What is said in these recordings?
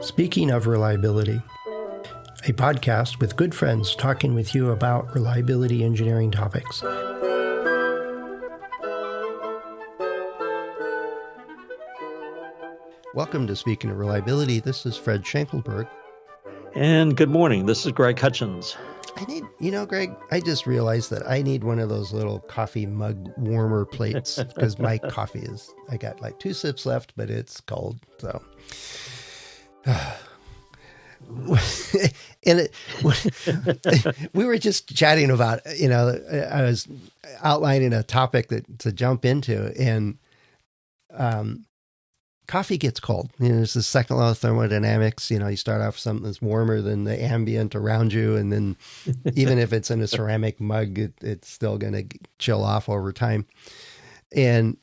Speaking of reliability, a podcast with good friends talking with you about reliability engineering topics. Welcome to Speaking of Reliability. This is Fred Schenkelberg. And good morning. This is Greg Hutchins. Greg, I just realized that I need one of those little coffee mug warmer plates because my coffee I got like 2 sips left, but it's cold. So, and we were just chatting about, I was outlining a topic to jump into, and coffee gets cold. There's the second law of thermodynamics. You start off with something that's warmer than the ambient around you. And then even if it's in a ceramic mug, it's still going to chill off over time. And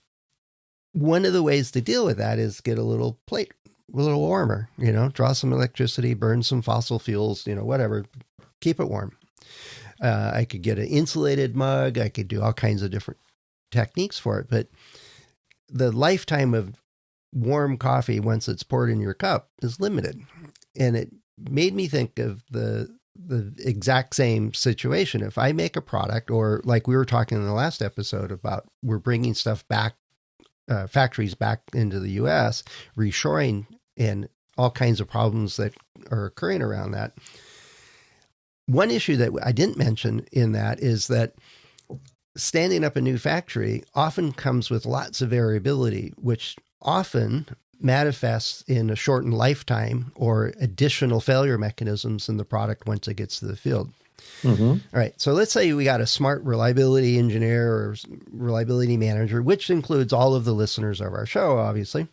one of the ways to deal with that is get a little plate, a little warmer, draw some electricity, burn some fossil fuels, whatever, keep it warm. I could get an insulated mug. I could do all kinds of different techniques for it. But the lifetime of warm coffee, once it's poured in your cup, is limited. And it made me think of the exact same situation. If I make a product, or like we were talking in the last episode about, we're bringing stuff back, factories back into the U.S., reshoring, and all kinds of problems that are occurring around that. One issue that I didn't mention in that is that standing up a new factory often comes with lots of variability, which often manifests in a shortened lifetime or additional failure mechanisms in the product once it gets to the field. Mm-hmm. All right. So let's say we got a smart reliability engineer or reliability manager, which includes all of the listeners of our show, obviously.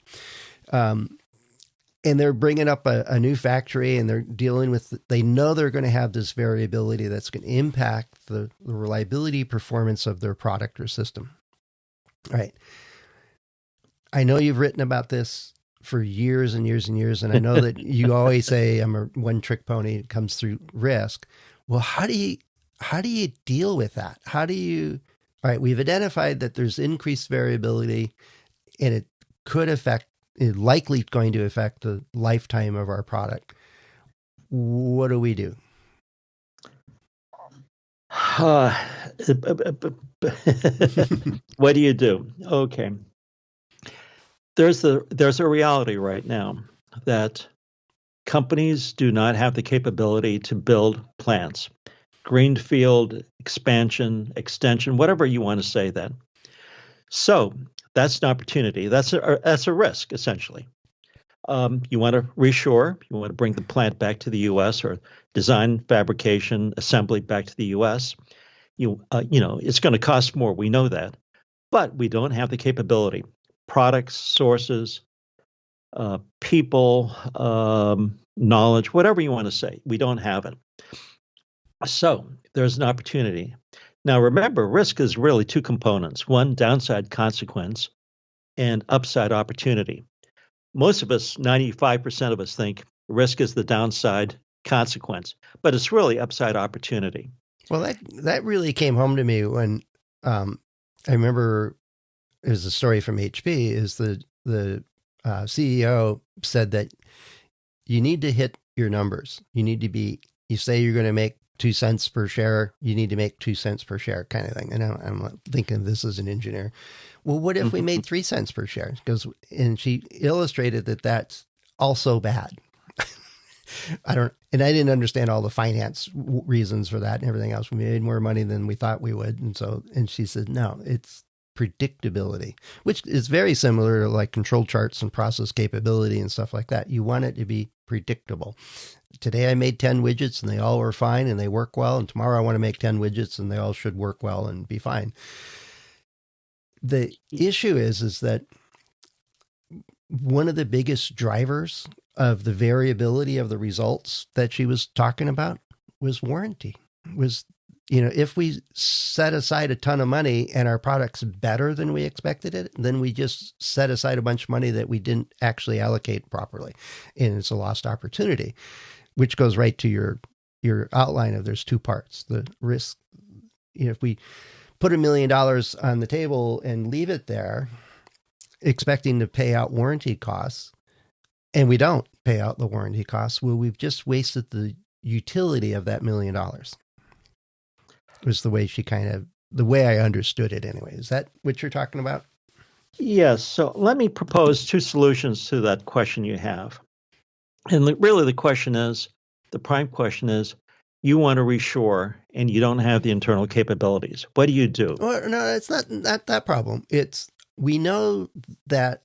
And they're bringing up a new factory, and they're dealing with, they know they're going to have this variability that's going to impact the reliability performance of their product or system. All right. I know you've written about this for years and years and years, and I know that you always say I'm a one-trick pony. It comes through risk. Well, how do you deal with that? All right, we've identified that there's increased variability, and it likely going to affect the lifetime of our product. What do we do? What do you do? Okay. There's a reality right now that companies do not have the capability to build plants, greenfield, expansion, extension, whatever you want to say then. So that's an opportunity. That's a risk, essentially. You want to reshore. You want to bring the plant back to the U.S. or design, fabrication, assembly back to the U.S. It's going to cost more. We know that, but we don't have the capability. Products, sources, people, knowledge, whatever you want to say. We don't have it. So there's an opportunity. Now, remember, risk is really 2 components. One, downside consequence, and upside opportunity. Most of us, 95% of us, think risk is the downside consequence, but it's really upside opportunity. Well, that really came home to me when I remember, is a story from HP, is the CEO said that you need to hit your numbers. You say you're going to make 2 cents per share, you need to make 2 cents per share kind of thing. And I'm thinking this as an engineer. Well, what if we made 3 cents per share? And she illustrated that that's also bad. I didn't understand all the finance reasons for that and everything else. We made more money than we thought we would. And she said, no, it's predictability, which is very similar to like control charts and process capability and stuff like that. You want it to be predictable. Today I made 10 widgets and they all were fine and they work well. And tomorrow I want to make 10 widgets and they all should work well and be fine. The issue is that one of the biggest drivers of the variability of the results that she was talking about was warranty. If we set aside a ton of money and our product's better than we expected it, then we just set aside a bunch of money that we didn't actually allocate properly. And it's a lost opportunity, which goes right to your outline of there's 2 parts. The risk, if we put $1 million on the table and leave it there, expecting to pay out warranty costs, and we don't pay out the warranty costs. Well, we've just wasted the utility of that $1 million. Was the way the way I understood it anyway. Is that what you're talking about? Yes. So let me propose two solutions to that question you have. And really the prime question is, you want to reshore and you don't have the internal capabilities. What do you do? Well, no, it's not that problem. We know that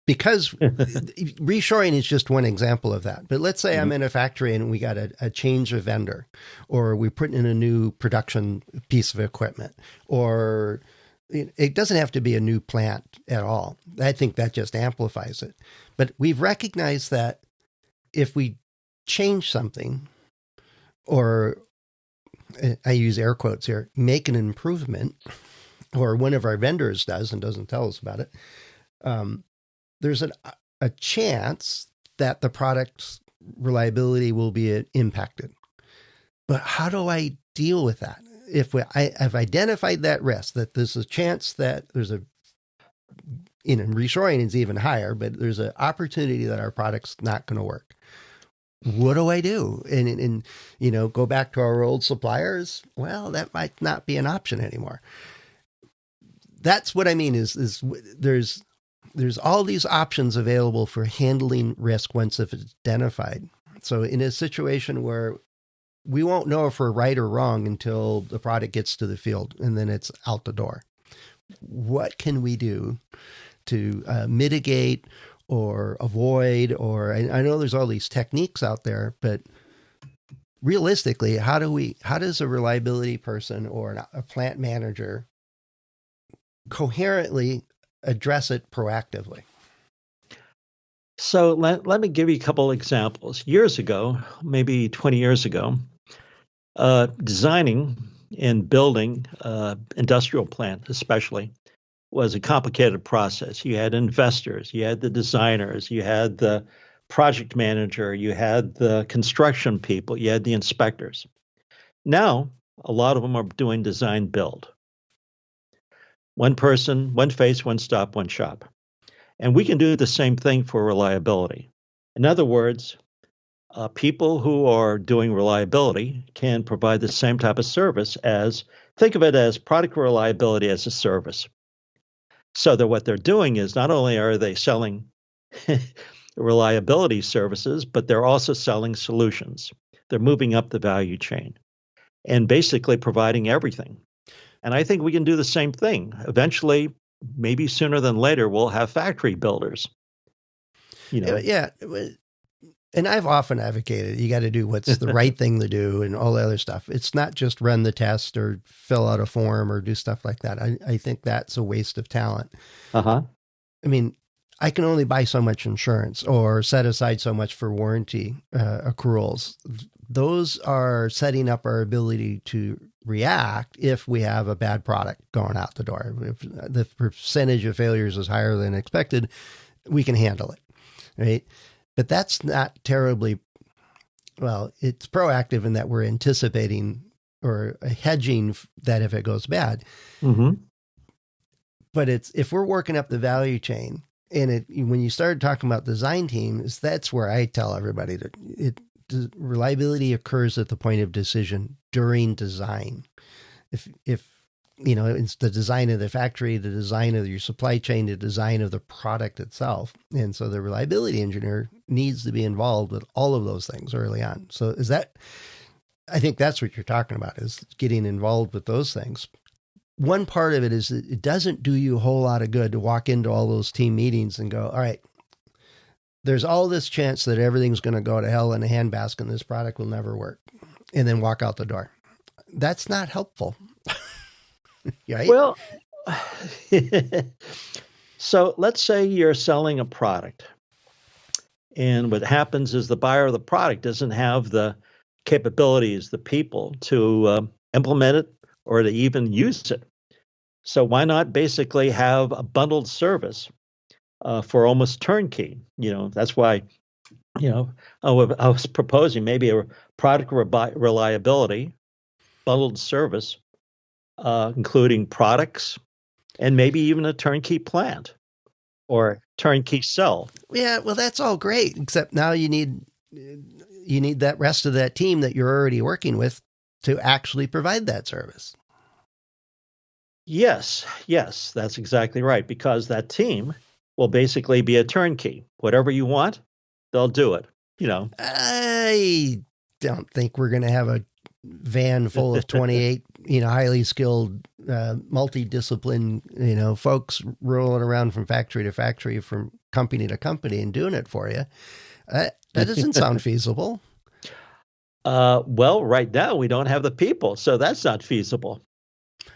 because reshoring is just one example of that. But let's say I'm in a factory and we got a change of vendor, or we put in a new production piece of equipment, or it doesn't have to be a new plant at all. I think that just amplifies it. But we've recognized that if we change something, or I use air quotes here, make an improvement, or one of our vendors does and doesn't tell us about it, there's a chance that the product's reliability will be impacted. But how do I deal with that? If I've identified that risk, that there's a chance that there's reshoring is even higher, but there's an opportunity that our product's not going to work. What do I do? And go back to our old suppliers? Well, that might not be an option anymore. That's what I mean is there's all these options available for handling risk once if it's identified. So in a situation where we won't know if we're right or wrong until the product gets to the field and then it's out the door. What can we do to mitigate or avoid, or I know there's all these techniques out there, but realistically, how does a reliability person or a plant manager coherently address it proactively? So let me give you a couple examples. Years ago, maybe 20 years ago, designing and building industrial plant especially was a complicated process. You had investors, you had the designers, you had the project manager, you had the construction people, you had the inspectors. Now, a lot of them are doing design build. One person, one face, one stop, one shop. And we can do the same thing for reliability. In other words, people who are doing reliability can provide the same type of service think of it as product reliability as a service. So that what they're doing is not only are they selling reliability services, but they're also selling solutions. They're moving up the value chain and basically providing everything. And I think we can do the same thing. Eventually, maybe sooner than later, we'll have factory builders. Yeah. And I've often advocated you got to do what's the right thing to do and all the other stuff. It's not just run the test or fill out a form or do stuff like that. I think that's a waste of talent. Uh-huh. I mean, I can only buy so much insurance or set aside so much for warranty accruals. Those are setting up our ability to react if we have a bad product going out the door. If the percentage of failures is higher than expected, we can handle it, right? But that's not terribly, well, it's proactive in that we're anticipating or hedging that if it goes bad. Mm-hmm. But if we're working up the value chain, and when you started talking about design teams, that's where I tell everybody that reliability occurs at the point of decision during design. If it's the design of the factory, the design of your supply chain, the design of the product itself. And so the reliability engineer needs to be involved with all of those things early on. So I think that's what you're talking about, is getting involved with those things. One part of it is it doesn't do you a whole lot of good to walk into all those team meetings and go, all right, there's all this chance that everything's going to go to hell in a handbasket and this product will never work, and then walk out the door. That's not helpful. Right? Well, so let's say you're selling a product, and what happens is the buyer of the product doesn't have the capabilities, the people to implement it or to even use it. So why not basically have a bundled service for almost turnkey? That's why, I was proposing maybe a product reliability bundled service, including products and maybe even a turnkey plant. or turnkey sell. Yeah, well, that's all great, except now you need that rest of that team that you're already working with to actually provide that service. Yes, yes, that's exactly right. Because that team will basically be a turnkey. Whatever you want, they'll do it. You know. I don't think we're going to have a van full of 28, highly skilled, multidiscipline, folks rolling around from factory to factory, from company to company and doing it for you. That doesn't sound feasible. Well, right now we don't have the people, so that's not feasible.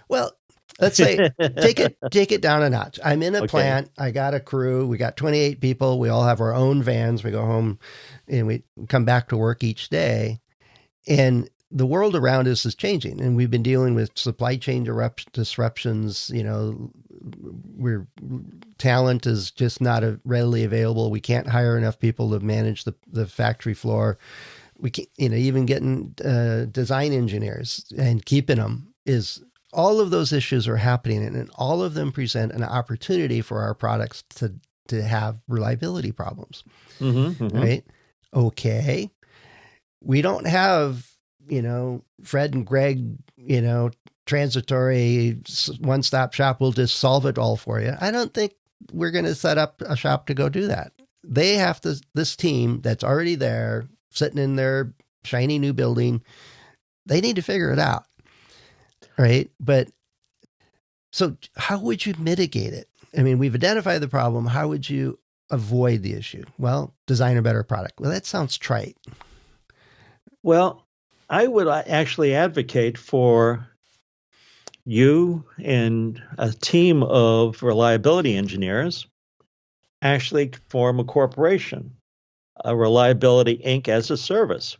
Well, let's say take it down a notch. I'm in a Okay. plant. I got a crew. We got 28 people. We all have our own vans. We go home and we come back to work each day. And the world around us is changing, and we've been dealing with supply chain disruptions. Where talent is just not readily available. We can't hire enough people to manage the factory floor. We can't, even getting design engineers and keeping them is. All of those issues are happening, and all of them present an opportunity for our products to have reliability problems. Mm-hmm, mm-hmm. Right? Okay. We don't have, Fred and Greg, transitory one-stop shop will just solve it all for you. I don't think we're going to set up a shop to go do that. They have to, this team that's already there, sitting in their shiny new building, they need to figure it out. Right. But so how would you mitigate it? I mean, we've identified the problem. How would you avoid the issue? Well, design a better product. Well, that sounds trite. Well, I would actually advocate for you and a team of reliability engineers actually form a corporation, a Reliability Inc. as a service,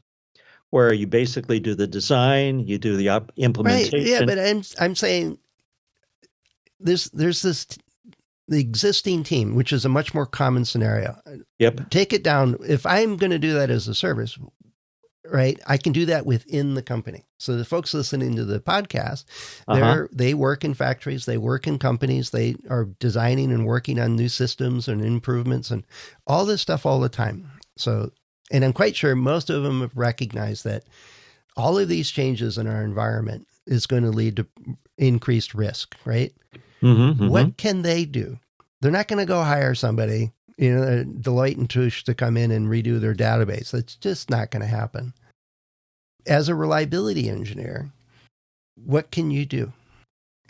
where you basically do the design, you do the implementation. Right. Yeah, but I'm saying there's this the existing team, which is a much more common scenario. Yep. Take it down. If I'm going to do that as a service, right, I can do that within the company. So the folks listening to the podcast, they work in factories, they work in companies, they are designing and working on new systems and improvements and all this stuff all the time. So, and I'm quite sure most of them have recognized that all of these changes in our environment is going to lead to increased risk, right? Mm-hmm, mm-hmm. What can they do? They're not going to go hire somebody, Deloitte and Touche to come in and redo their database. That's just not going to happen. As a reliability engineer, what can you do?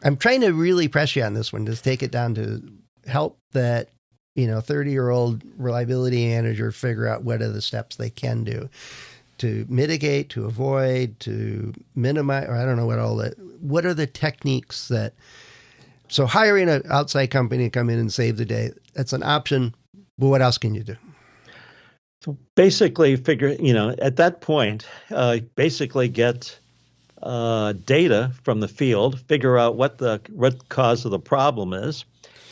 I'm trying to really press you on this one, just take it down to help that 30-year-old reliability manager figure out what are the steps they can do to mitigate, to avoid, to minimize, or I don't know what are the techniques so hiring an outside company to come in and save the day, that's an option, but what else can you do? So basically at that point, basically get data from the field, figure out what cause of the problem is.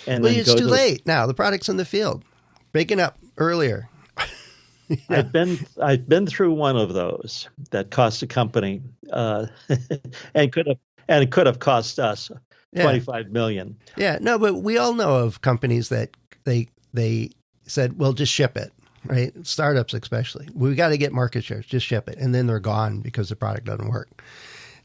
And well, then it's too late now. The product's in the field. Breaking up earlier. Yeah. I've been through one of those that cost a company and could have cost us $25 million. Yeah, no, but we all know of companies that they said, well, just ship it, right? Startups especially. We got to get market shares, just ship it. And then they're gone because the product doesn't work.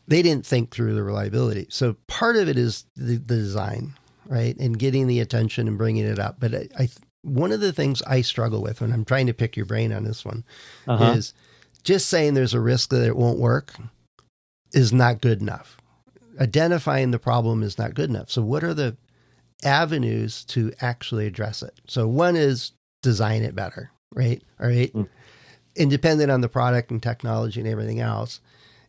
They didn't think through the reliability. So part of it is the design, right? And getting the attention and bringing it up. But one of the things I struggle with when I'm trying to pick your brain on this one is just saying there's a risk that it won't work is not good enough. Identifying the problem is not good enough. So what are the avenues to actually address it? So one is design it better, right? All right. Independent on the product and technology and everything else,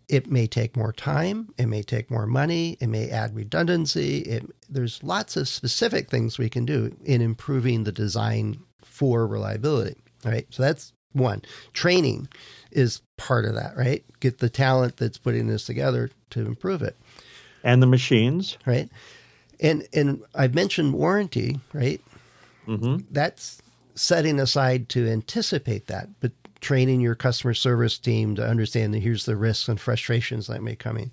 it may take more time. It may take more money. It may add redundancy. There's lots of specific things we can do in improving the design for reliability, right? So that's one. Training is part of that, right? Get the talent that's putting this together to improve it. And the machines. Right. And I've mentioned warranty, right? Mm-hmm. That's setting aside to anticipate that, but training your customer service team to understand that here's the risks and frustrations that may come in.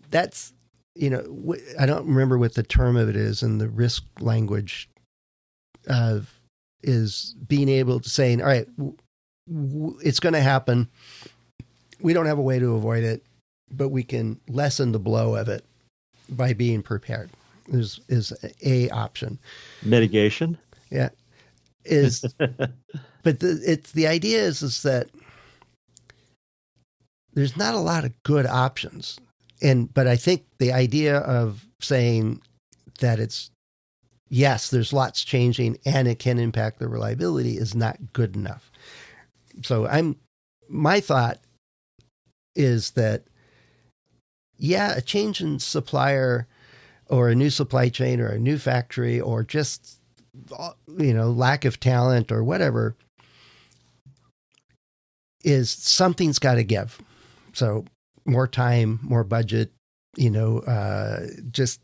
That's, I don't remember what the term of it is in the risk language. is being able to saying, all right, it's going to happen. We don't have a way to avoid it, but we can lessen the blow of it by being prepared. Is a option. Mitigation. Yeah. But the idea is that there's not a lot of good options. But I think the idea of saying that yes, there's lots changing and it can impact the reliability is not good enough. So my thought is that, yeah, a change in supplier or a new supply chain or a new factory or just, lack of talent or whatever is something's got to give. So more time, more budget, just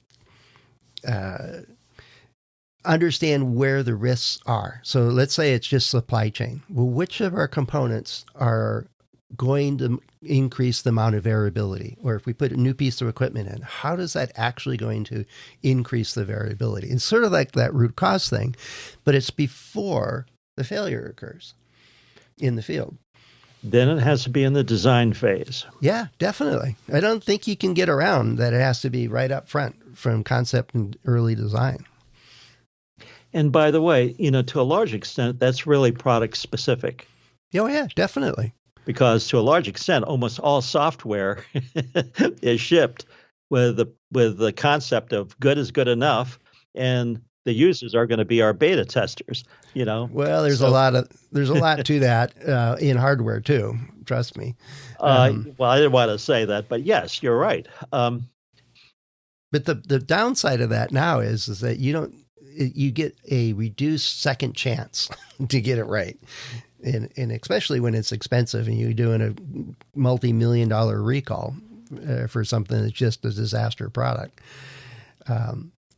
understand where the risks are. So let's say it's just supply chain. Well, which of our components are going to increase the amount of variability? Or if we put a new piece of equipment in, how does that actually going to increase the variability? It's sort of like that root cause thing, but it's before the failure occurs in the field. Then it has to be in the design phase. Yeah, definitely. I don't think you can get around that. It has to be right up front from concept and early design. And by the way, to a large extent, that's really product specific. Oh, yeah, definitely. Because to a large extent, almost all software is shipped with the concept of good is good enough, and the users are going to be our beta testers. Well, there's a lot to that in hardware too. Trust me. Well, I didn't want to say that, but yes, you're right. But the downside of that now is that you get a reduced second chance to get it right. And especially when it's expensive and you're doing a multi-million-dollar recall for something that's just a disaster product.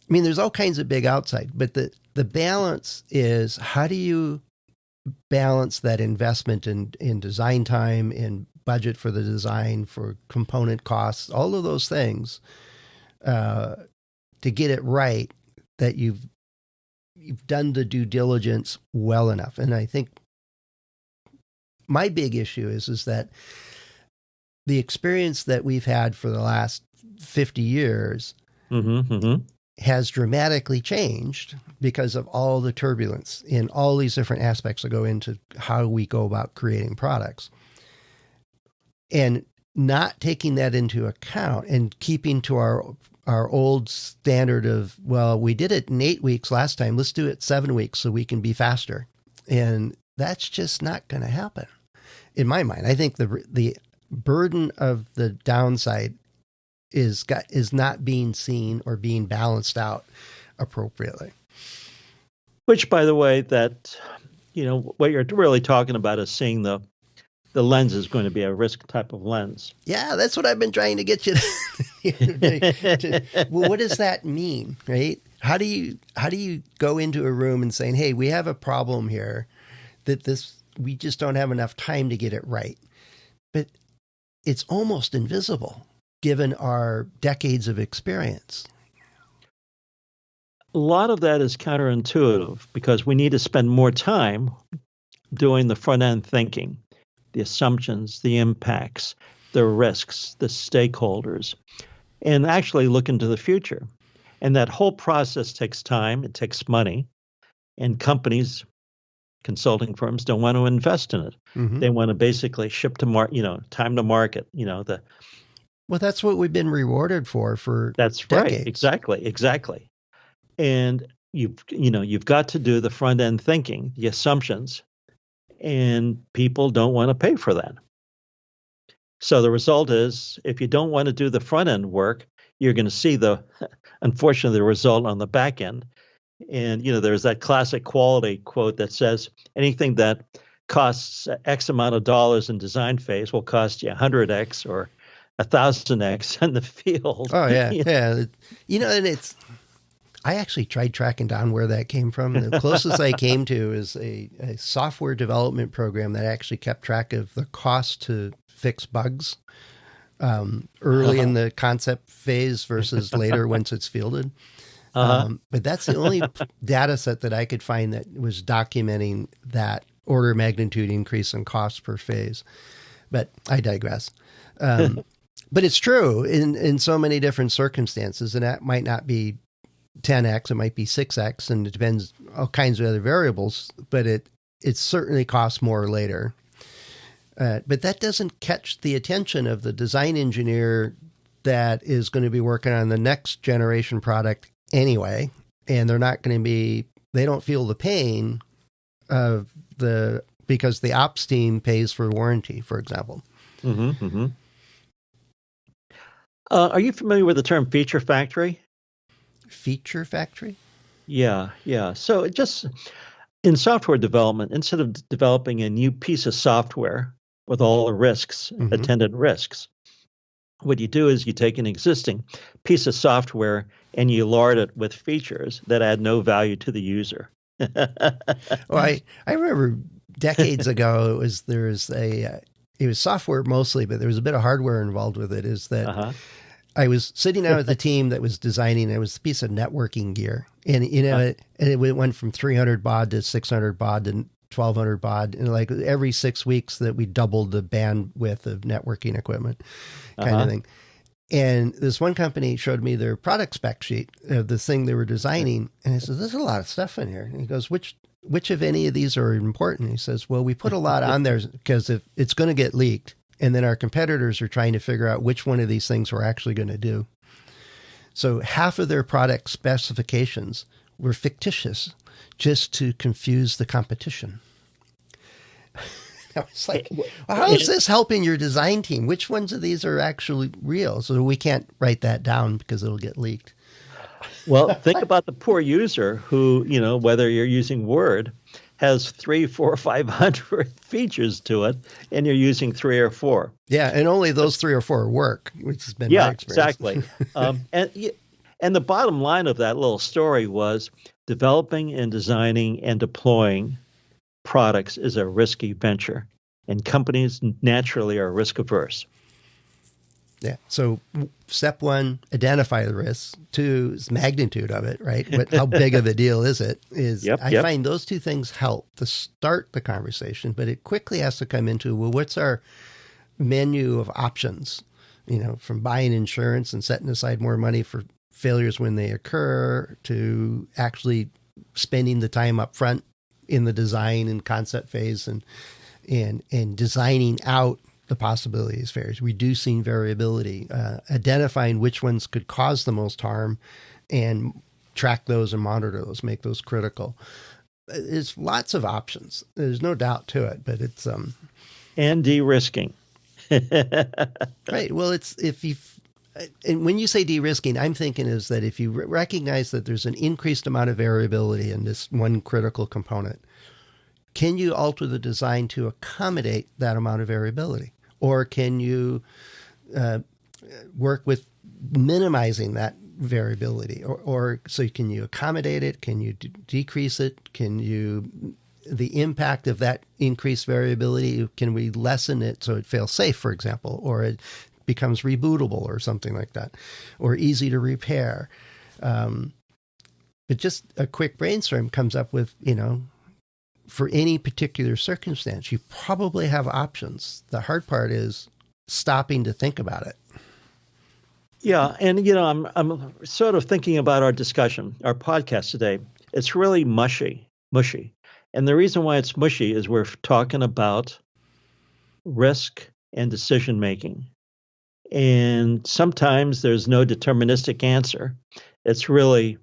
There's all kinds of big outside, but the balance is, how do you balance that investment in design time, in budget for the design, for component costs, all of those things, to get it right, that you've done the due diligence well enough. And I think my big issue is that the experience that we've had for the last 50 years has dramatically changed because of all the turbulence in all these different aspects that go into how we go about creating products. And not taking that into account and keeping to our old standard of, well, we did it in 8 weeks last time, let's do it 7 weeks so we can be faster. And that's just not going to happen. In my mind, I think the burden of the downside is not being seen or being balanced out appropriately. Which, by the way, that what you're really talking about is seeing the lens is going to be a risk type of lens. Yeah, that's what I've been trying to get you to. Well, what does that mean, right? How do you go into a room and saying, hey, we have a problem here that we just don't have enough time to get it right. But it's almost invisible given our decades of experience. A lot of that is counterintuitive because we need to spend more time doing the front end thinking, the assumptions, the impacts, the risks, the stakeholders, and actually look into the future. And that whole process takes time, it takes money, and companies, consulting firms don't want to invest in it. Mm-hmm. They want to basically ship to time to market, Well, that's what we've been rewarded for That's decades. Right. Exactly. And you've got to do the front end thinking, the assumptions, and people don't want to pay for that. So the result is, if you don't want to do the front end work, you're going to see unfortunately, the result on the back end. And, there's that classic quality quote that says anything that costs X amount of dollars in design phase will cost you 100X or 1,000X in the field. Oh, yeah. Yeah. And I actually tried tracking down where that came from. The closest I came to is a software development program that actually kept track of the cost to fix bugs early in the concept phase versus later once it's fielded. Uh-huh. But that's the only data set that I could find that was documenting that order of magnitude increase in cost per phase. But I digress. But it's true in so many different circumstances, and that might not be 10x, it might be 6x, and it depends all kinds of other variables, but it certainly costs more later. But that doesn't catch the attention of the design engineer that is going to be working on the next generation product anyway, and they're not going to be, they don't feel the pain of because the ops team pays for warranty, for example. Mm-hmm, mm-hmm. Are you familiar with the term feature factory? Feature factory? Yeah, yeah. So just in software development, instead of developing a new piece of software with all the risks, attendant risks, what you do is you take an existing piece of software and you lard it with features that add no value to the user. Well, I remember decades ago, it was software mostly, but there was a bit of hardware involved with it, is that I was sitting down with the team that was designing, it was a piece of networking gear. And, it went from 300 baud to 600 baud to 1200 baud. And like every 6 weeks that we doubled the bandwidth of networking equipment kind of thing. And this one company showed me their product spec sheet of the thing they were designing. And I said, there's a lot of stuff in here. And he goes, which of any of these are important? He says, well, we put a lot on there because if it's going to get leaked, and then our competitors are trying to figure out which one of these things we're actually going to do. So half of their product specifications were fictitious just to confuse the competition. I was like, well, how is this helping your design team? Which ones of these are actually real? So we can't write that down because it'll get leaked. Well, think about the poor user who, whether you're using Word, has 300, 400, 500 features to it, and you're using 3 or 4. Yeah, and only those 3 or 4 work, which has been my experience. Exactly. And the bottom line of that little story was developing and designing and deploying products is a risky venture, and companies naturally are risk averse. Yeah. So step 1, identify the risk. 2 is magnitude of it, right? How big of a deal is it? I find those 2 things help to start the conversation, but it quickly has to come into, well, what's our menu of options? From buying insurance and setting aside more money for failures when they occur to actually spending the time up front in the design and concept phase and designing out the possibilities, failures, reducing variability, identifying which ones could cause the most harm, and track those and monitor those, make those critical. There's lots of options. There's no doubt to it, but it's and de-risking. Right. Well, and when you say de-risking, I'm thinking is that if you recognize that there's an increased amount of variability in this one critical component, can you alter the design to accommodate that amount of variability? Or can you work with minimizing that variability? Or so can you accommodate it? Can you decrease it? The impact of that increased variability, can we lessen it so it fails safe, for example, or it becomes rebootable or something like that, or easy to repair? But just a quick brainstorm comes up with, for any particular circumstance, you probably have options. The hard part is stopping to think about it. Yeah, and I'm sort of thinking about our discussion, our podcast today. It's really mushy. And the reason why it's mushy is we're talking about risk and decision making. And sometimes there's no deterministic answer. It's really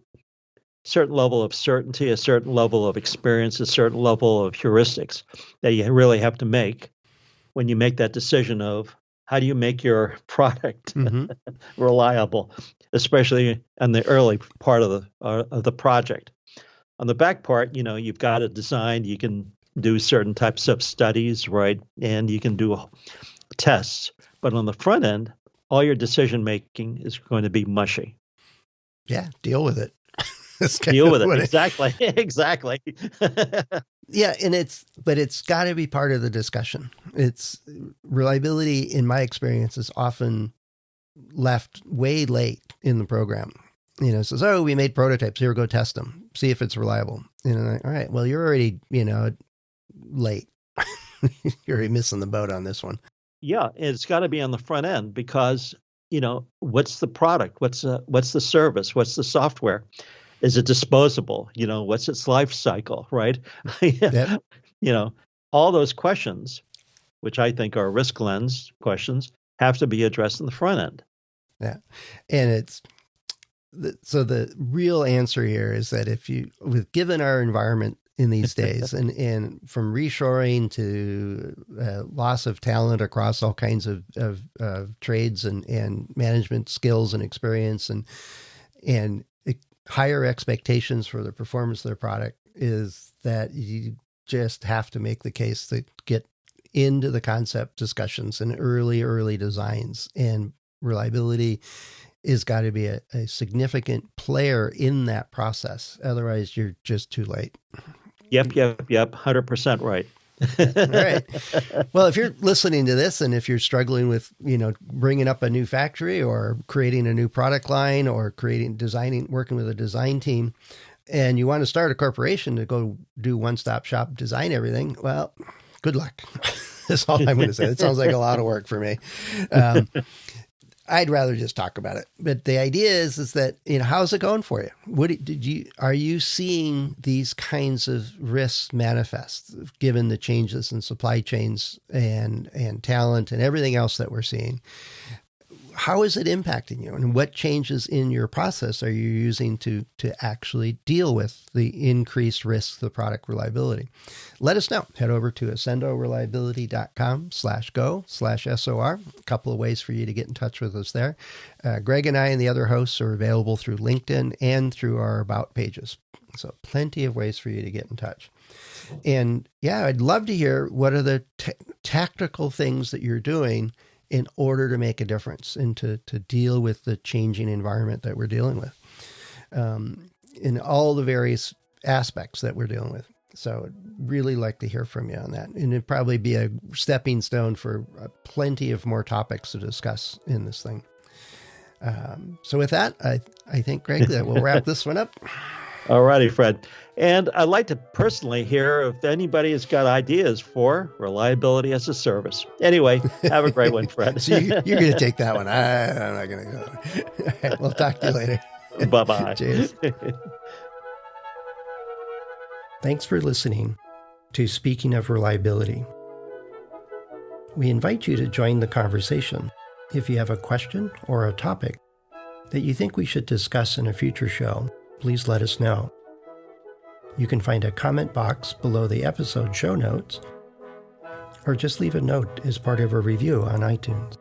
a certain level of certainty, a certain level of experience, a certain level of heuristics that you really have to make when you make that decision of how do you make your product reliable, especially in the early part of the project. On the back part, you've got it designed. You can do certain types of studies, right? And you can do tests. But on the front end, all your decision making is going to be mushy. Yeah, deal with it. Deal with it. Exactly. Exactly. Yeah, but it's got to be part of the discussion. It's reliability, in my experience, is often left way late in the program. Says, oh, we made prototypes. Here, go test them. See if it's reliable. And I'm like, all right, well, you're already, late. You're already missing the boat on this one. Yeah, it's got to be on the front end because, what's the product? What's the service? What's the software? Is it disposable? What's its life cycle, right? Yep. All those questions, which I think are risk lens questions, have to be addressed in the front end. Yeah. And so the real answer here is that given our environment in these days and from reshoring to loss of talent across all kinds of trades and management skills and experience and higher expectations for the performance of their product, is that you just have to make the case to get into the concept discussions and early designs, and reliability is got to be a significant player in that process. Otherwise, you're just too late. Yep. 100% right. All right. Well, if you're listening to this and if you're struggling with, bringing up a new factory or creating a new product line or working with a design team, and you want to start a corporation to go do one-stop shop, design everything, well, good luck. That's all I'm going to say. It sounds like a lot of work for me. I'd rather just talk about it. But the idea is that, how's it going for you? Are you seeing these kinds of risks manifest given the changes in supply chains and talent and everything else that we're seeing? How is it impacting you? And what changes in your process are you using to actually deal with the increased risks of product reliability? Let us know. Head over to accendoreliability.com/go/SOR. A couple of ways for you to get in touch with us there. Greg and I and the other hosts are available through LinkedIn and through our About pages. So plenty of ways for you to get in touch. And yeah, I'd love to hear what are the tactical things that you're doing in order to make a difference and to deal with the changing environment that we're dealing with in all the various aspects that we're dealing with. So I'd really like to hear from you on that. And it'd probably be a stepping stone for plenty of more topics to discuss in this thing. So with that, I think, Greg, that we'll wrap this one up. All righty, Fred. And I'd like to personally hear if anybody has got ideas for reliability as a service. Anyway, have a great one, Fred. So you're going to take that one. I'm not going to go. All right, we'll talk to you later. Bye-bye. Cheers. Thanks for listening to Speaking of Reliability. We invite you to join the conversation. If you have a question or a topic that you think we should discuss in a future show, please let us know. You can find a comment box below the episode show notes, or just leave a note as part of a review on iTunes.